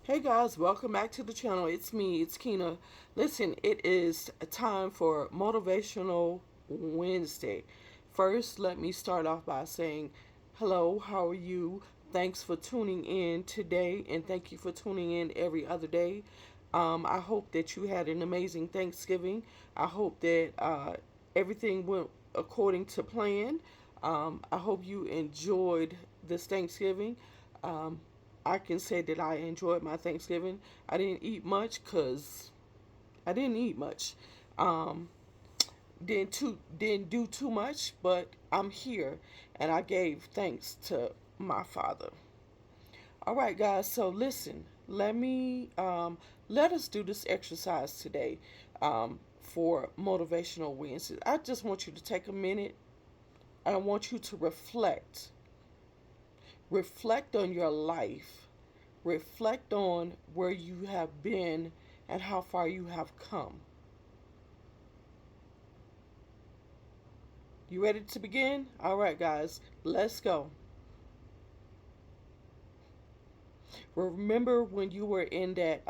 Hey guys, welcome back to the channel. It's me, it's Kina. Listen, it is time for Motivational Wednesday. First, let me start off by saying, hello, how are you? Thanks for tuning in today, and thank you for tuning in every other day. I hope that you had an amazing Thanksgiving. I hope that everything went according to plan. I hope you enjoyed this Thanksgiving. Um, I can say that I enjoyed my Thanksgiving. I didn't eat much because I didn't eat much. Um, didn't do too much, but I'm here, and I gave thanks to my Father. All right, guys. So listen, let us do this exercise today for motivational Wednesdays. I just want you to take a minute. I want you to reflect. Reflect on your life. Reflect on where you have been and how far you have come. You ready to begin? All right, guys, let's go. Remember when you were in that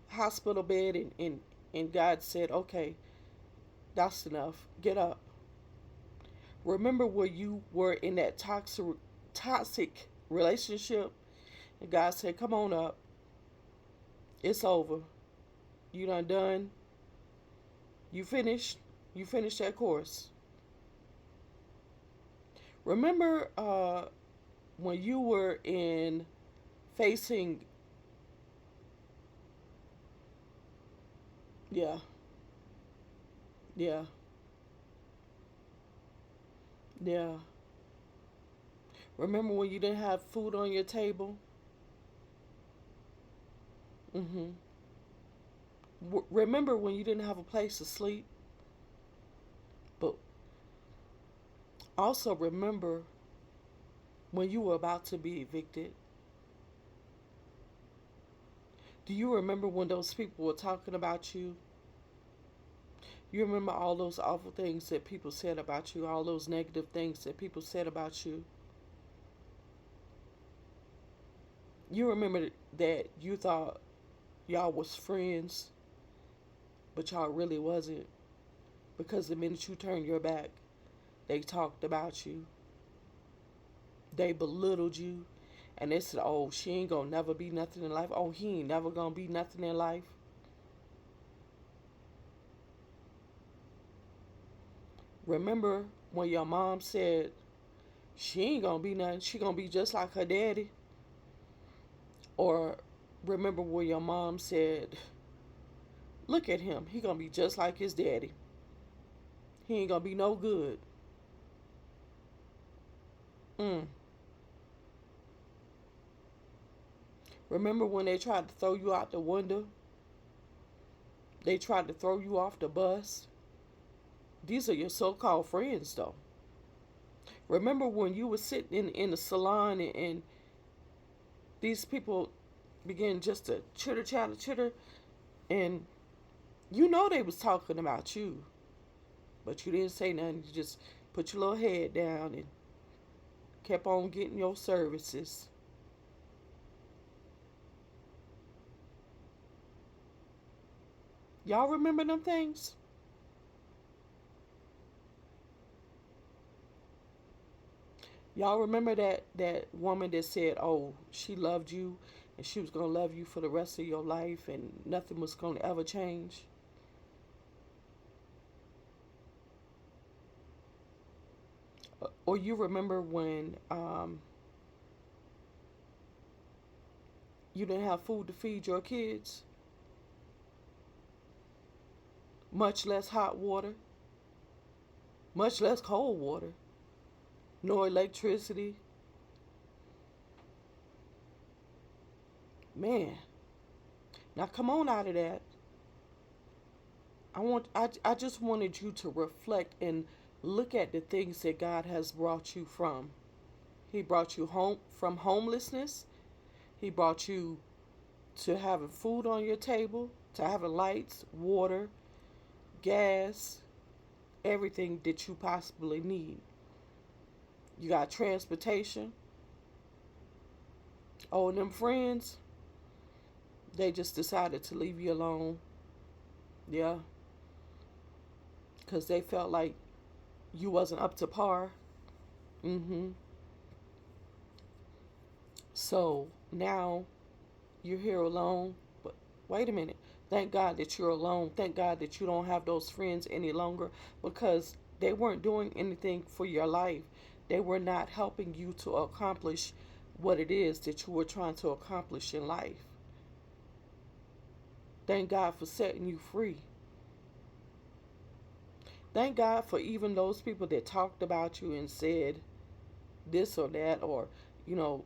hospital bed and God said, okay, that's enough. Get up. Remember when you were in that toxic relationship and God said, come on up. It's over. You done. You finished. You finished that course. Remember when you were in facing, yeah, yeah, yeah. Remember when you didn't have food on your table? Mm-hmm. Remember when you didn't have a place to sleep? But also remember when you were about to be evicted? Do you remember when those people were talking about you? You remember all those awful things that people said about you, all those negative things that people said about you? You remember that you thought y'all was friends, but y'all really wasn't, because the minute you turned your back, they talked about you, they belittled you, and they said, oh, she ain't gonna never be nothing in life. Oh, he ain't never gonna be nothing in life. Remember when your mom said she ain't gonna be nothing, she gonna be just like her daddy? Or remember when your mom said, look at him, he gonna be just like his daddy, he ain't gonna be no good. mm. Remember when they tried to throw you out the window? They tried to throw you off the bus? These are your so-called friends, though. Remember when you were sitting in the salon and these people began just to chitter chatter chitter, and you know they was talking about you, but you didn't say nothing. You just put your little head down and kept on getting your services. Y'all remember them things? Y'all remember that woman that said, "Oh, she loved you, and she was gonna love you for the rest of your life, and nothing was gonna ever change." Or you remember when you didn't have food to feed your kids, much less hot water, much less cold water, no electricity. Man, now come on out of that. I just wanted you to reflect and look at the things that God has brought you from. He brought you home from homelessness. He brought you to having food on your table, to having lights, water, gas, everything that you possibly need. You got transportation. Oh, and them friends. They just decided to leave you alone. Yeah, because they felt like you wasn't up to par. Mm-hmm. So now you're here alone. But wait a minute. Thank God that you're alone. Thank God that you don't have those friends any longer, because they weren't doing anything for your life. They were not helping you to accomplish what it is that you were trying to accomplish in life. Thank God for setting you free. Thank God for even those people that talked about you and said this or that, or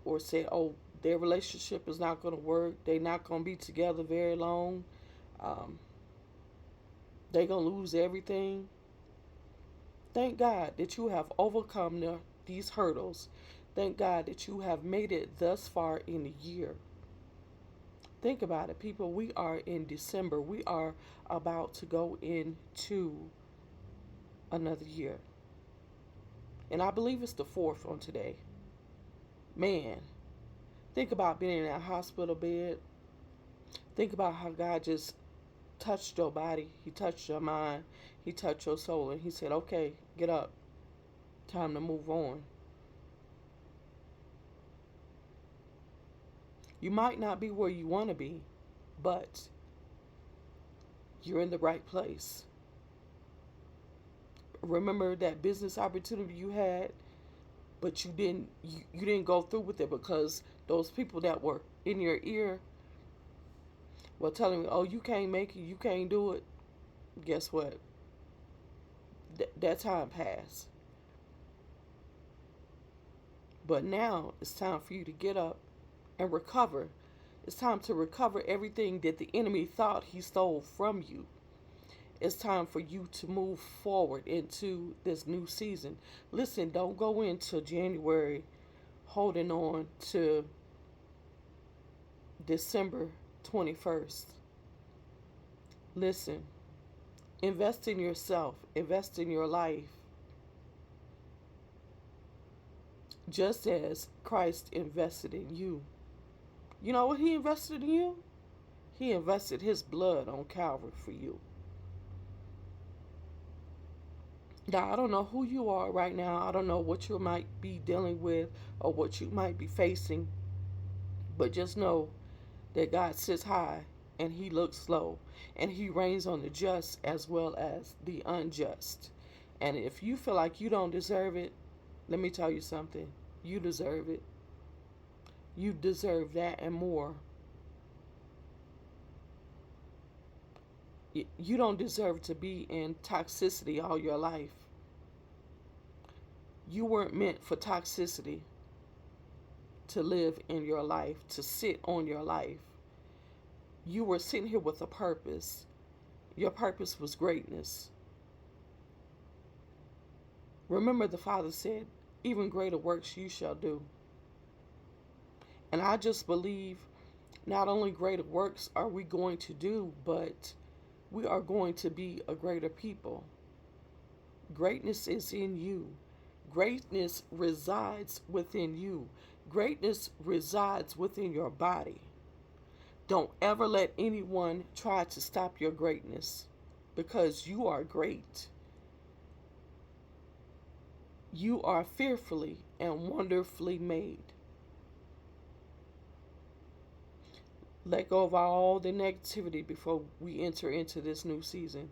or said, oh, their relationship is not going to work. They're not going to be together very long. Um, they're going to lose everything. Thank God that you have overcome these hurdles. Thank God that you have made it thus far in the year. Think about it, people. We are in December. We are about to go into another year. And I believe it's the fourth on today. Man, think about being in that hospital bed. Think about how God just touched your body. He touched your mind. He touched your soul. And He said, okay, get up. Time to move on. You might not be where you want to be, but you're in the right place. Remember that business opportunity you had, but you didn't go through with it because those people that were in your ear were telling you, oh, you can't make it, you can't do it. Guess what? That time passed. But now it's time for you to get up and recover. It's time to recover everything that the enemy thought he stole from you. It's time for you to move forward into this new season. Listen, don't go into January holding on to December 21st. Listen, invest in yourself, invest in your life, just as Christ invested in you. You know what He invested in you? He invested His blood on Calvary for you. Now, I don't know who you are right now. I don't know what you might be dealing with or what you might be facing. But just know that God sits high and He looks low. And He reigns on the just as well as the unjust. And if you feel like you don't deserve it, let me tell you something. You deserve it. You deserve that and more. You don't deserve to be in toxicity all your life. You weren't meant for toxicity to live in your life, to sit on your life. You were sitting here with a purpose. Your purpose was greatness. Remember, the Father said, even greater works you shall do. And I just believe not only greater works are we going to do, but we are going to be a greater people. Greatness is in you. Greatness resides within you. Greatness resides within your body. Don't ever let anyone try to stop your greatness, because you are great. You are fearfully and wonderfully made. Let go of all the negativity before we enter into this new season.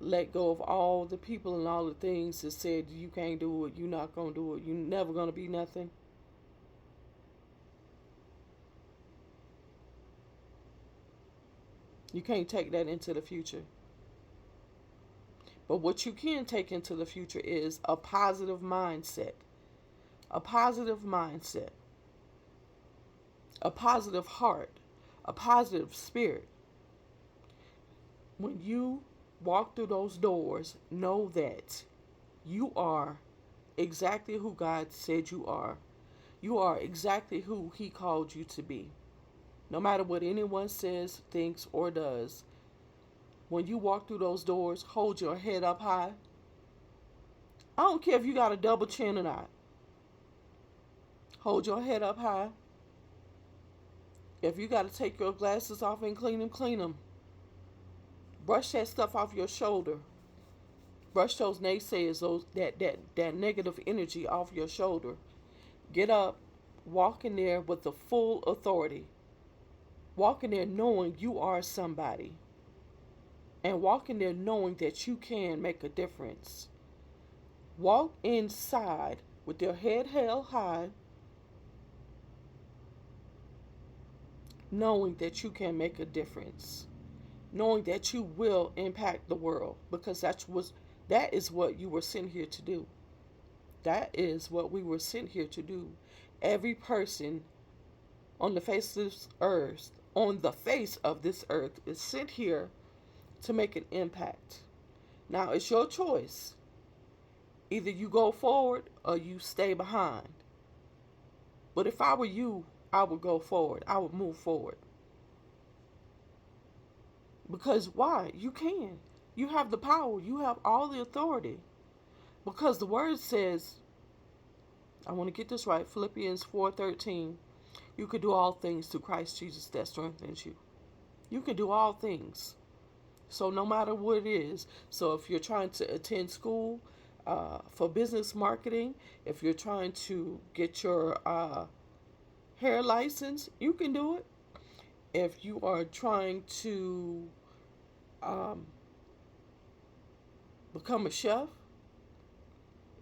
Let go of all the people and all the things that said you can't do it, you're not going to do it, you're never going to be nothing. You can't take that into the future. But what you can take into the future is a positive mindset. A positive mindset. A positive heart. A positive spirit. When you walk through those doors, know that you are exactly who God said you are. You are exactly who He called you to be. No matter what anyone says, thinks, or does, when you walk through those doors, hold your head up high. I don't care if you got a double chin or not. Hold your head up high If you got to take your glasses off and clean them, clean them. Brush that stuff off your shoulder. Brush those naysayers, that negative energy off your shoulder. Get up, walk in there with the full authority. Walk in there knowing you are somebody. And walk in there knowing that you can make a difference. Walk inside with your head held high, knowing that you can make a difference. Knowing that you will impact the world, because that is what you were sent here to do. That is what we were sent here to do. Every person on the face of this earth, is sent here to make an impact. Now it's your choice. Either you go forward or you stay behind. But if I were you, I would go forward. I would move forward. Because why? You can. You have the power. You have all the authority. Because the word says, I want to get this right, Philippians 4:13, you can do all things through Christ Jesus that strengthens you. You can do all things. So no matter what it is, so if you're trying to attend school for business marketing, if you're trying to get your hair license, you can do it. If you are trying to become a chef,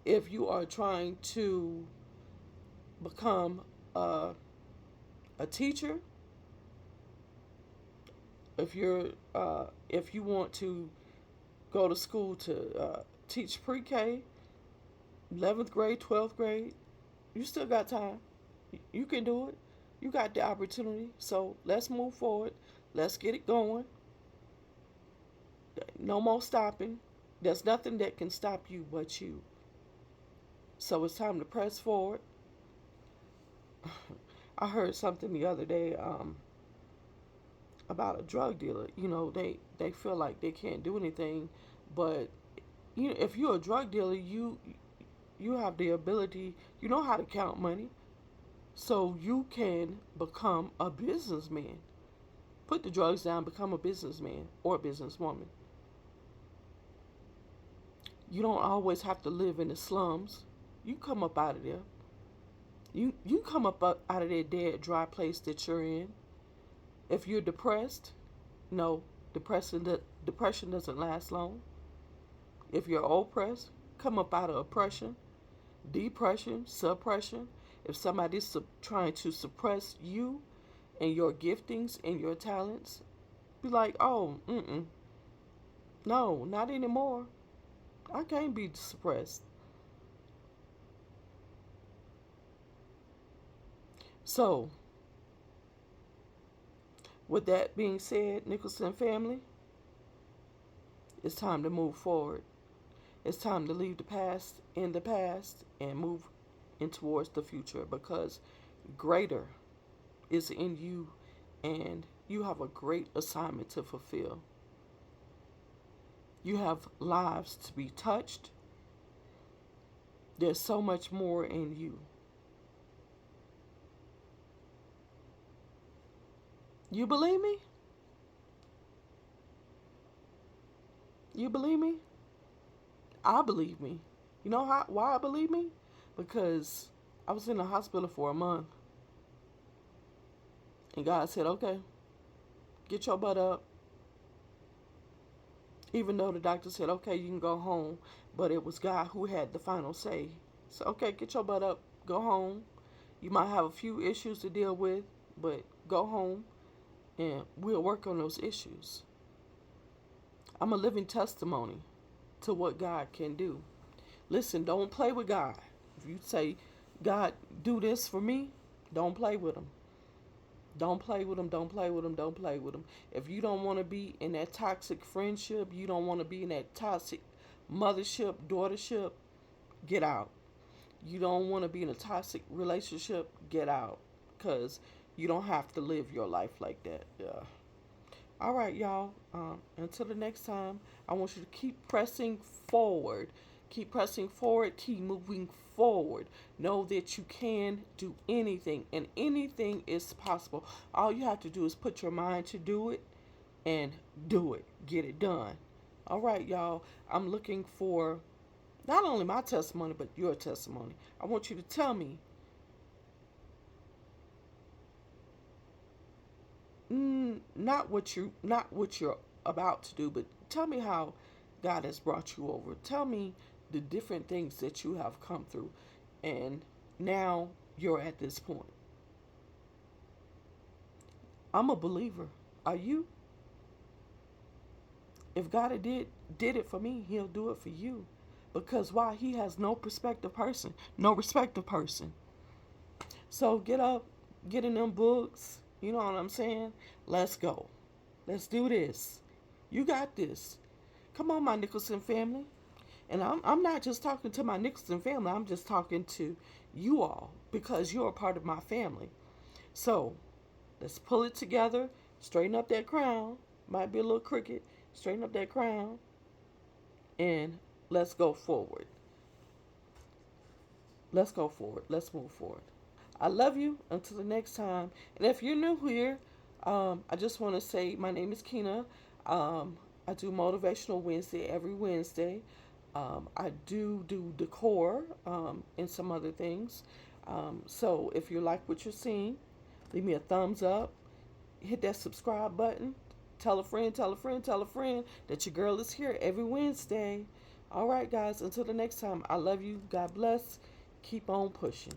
if you are trying to become a teacher, if you want to go to school to teach pre-K, 11th grade, 12th grade, you still got time. You can do it. You got the opportunity. So let's move forward. Let's get it going. No more stopping. There's nothing that can stop you but you. So it's time to press forward. I heard something the other day about a drug dealer. You know, they feel like they can't do anything, but you know, if you're a drug dealer, you have the ability. You know how to count money, so you can become a businessman. Put the drugs down, become a businessman or a businesswoman. You don't always have to live in the slums. You come up out of there. You come up out of that dead, dry place that you're in. If you're depressed, no, depression doesn't last long. If you're oppressed, come up out of oppression, depression, suppression. If somebody's trying to suppress you and your giftings and your talents, be like, oh, no, not anymore. I can't be suppressed. So, with that being said, Nicholson family, it's time to move forward. It's time to leave the past in the past and move in towards the future, because greater is in you and you have a great assignment to fulfill. You have lives to be touched. There's so much more in you. You believe me? You believe me? I believe me. You know why I believe me? Because I was in the hospital for a month. And God said, okay, get your butt up. Even though the doctor said, okay, you can go home. But it was God who had the final say. So, okay, get your butt up. Go home. You might have a few issues to deal with, but go home and we'll work on those issues. I'm a living testimony to what God can do. Listen, don't play with God. If you say, God, do this for me, don't play with him. Don't play with him, don't play with him, don't play with him. If you don't want to be in that toxic friendship, you don't want to be in that toxic mothership, daughtership, get out. You don't want to be in a toxic relationship, get out. Because you don't have to live your life like that. Yeah. All right, y'all. Until the next time, I want you to keep pressing forward. Keep pressing forward. Keep moving forward. Know that you can do anything, and anything is possible. All you have to do is put your mind to do it and do it. Get it done. All right, y'all. I'm looking for not only my testimony, but your testimony. I want you to tell me, not what you're about to do, but tell me how God has brought you over. Tell me the different things that you have come through, and now you're at this point. I'm a believer. Are you? If God did it for me, He'll do it for you. Because why? He has no perspective person, no respective person. So get up, get in them books. You know what I'm saying? Let's go. Let's do this. You got this. Come on, my Nicholson family. And I'm not just talking to my Nicholson family. I'm just talking to you all because you're a part of my family. So let's pull it together. Straighten up that crown. Might be a little crooked. Straighten up that crown. And let's go forward. Let's go forward. Let's move forward. I love you. Until the next time. And if you're new here, I just want to say my name is Kina. I do Motivational Wednesday every Wednesday. I do decor and some other things. So if you like what you're seeing, leave me a thumbs up. Hit that subscribe button. Tell a friend, tell a friend, tell a friend that your girl is here every Wednesday. All right, guys. Until the next time, I love you. God bless. Keep on pushing.